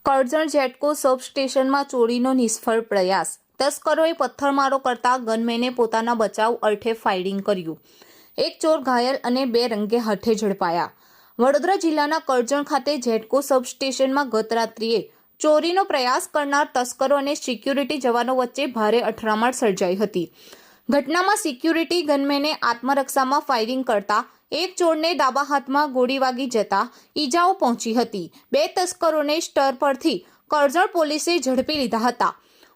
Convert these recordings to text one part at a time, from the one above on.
કરજણ જેટકો સબસ્ટેશનમાં ચોરીનો નિષ્ફળ પ્રયાસ। તસ્કરોએ પથ્થરમારો કરતા ગનમેને પોતાના બચાવ અર્થે ફાયરિંગ કર્યું। એક ચોર ઘાયલ અને બે રંગે હાથે ઝડપાયા। વડોદરા જિલ્લાના કરજણ ખાતે જેટકો સબસ્ટેશનમાં ગત રાત્રિએ ચોરીનો પ્રયાસ કરનાર તસ્કરો અને સિક્યુરિટી જવાનો વચ્ચે ભારે અથડામણ સર્જાઈ હતી। ઘટનામાં સિક્યુરિટી ગનમેને આત્મરક્ષામાં ફાયરિંગ કરતા એક ચોરને ડાબા હાથમાં ગોળી વાગી જતા ઈજાઓ પહોંચી હતી। બે તસ્કરોને સ્થળ પરથી કરજણ પોલીસે ઝડપી લીધા હતા।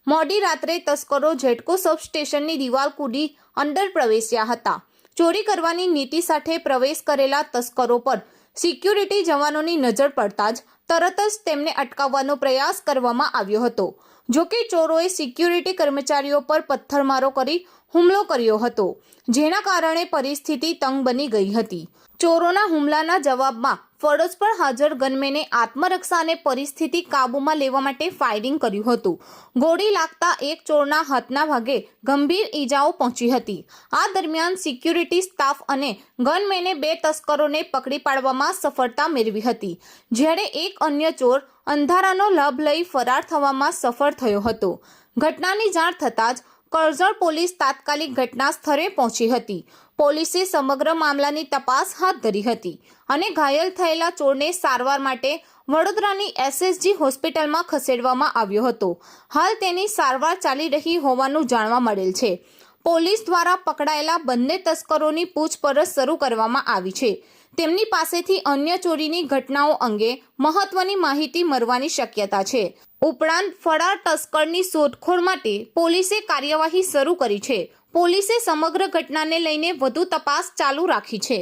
મોડી રાત્રે તસ્કરો જેટકો સબસ્ટેશનની દિવાલ કૂદી અંદર પ્રવેશ્યા હતા। ચોરી કરવાની નીતિ સાથે પ્રવેશ કરેલા તસ્કરો પર સિક્યુરિટી જવાનોની નજર પડતા જ તરત જ તેમને અટકાવવાનો પ્રયાસ કરવામાં આવ્યો હતો। જોકે ચોરોએ સિક્યુરિટી કર્મચારીઓ પર પથ્થરમારો કરી હુમલો કર્યો હતો, જેના કારણે પરિસ્થિતિ તંગ બની ગઈ હતી। ચોરોના હુમલાના જવાબમાં ફરજ પર હાજર ગનમેને આત્મરક્ષા અને પરિસ્થિતિ કાબૂમાં લેવા માટે ફાયરિંગ કર્યું હતું। ગોળી લાગતા એક ચોરના હાથના ભાગે ગંભીર ઈજાઓ પહોંચી હતી। આ દરમિયાન સિક્યુરિટી સ્ટાફ અને ગનમેને બે તસ્કરોને પકડી પાડવામાં સફળતા મેળવી હતી, જ્યારે એક અન્ય ચોર અંધારાનો લાભ લઈ ફરાર થવામાં સફળ થયો હતો। ઘટનાની જાણ થતાં જ કરજણ પોલીસ તાત્કાલિક ઘટના સ્થળે પહોંચી હતી। પોલીસે સમગ્ર મામલાની તપાસ હાથ ધરી હતી અને ઘાયલ થયેલા ચોરને સારવાર માટે વડોદરાની SSG હોસ્પિટલમાં ખસેડવામાં આવ્યો હતો। હાલ તેની સારવાર ચાલી રહી હોવાનું જાણવા મળેલ છે। પોલીસ દ્વારા પકડાયેલા બંને તસ્કરોની પૂછપરછ શરૂ કરવામાં આવી છે। તેમની પાસેથી અન્ય ચોરીની ઘટનાઓ અંગે મહત્વની માહિતી મળવાની શક્યતા છે। ઉપરાંત ફરાર તસ્કરની શોધખોળ માટે પોલીસે કાર્યવાહી શરૂ કરી છે। પોલીસે સમગ્ર ઘટનાને લઈને વધુ તપાસ ચાલુ રાખી છે।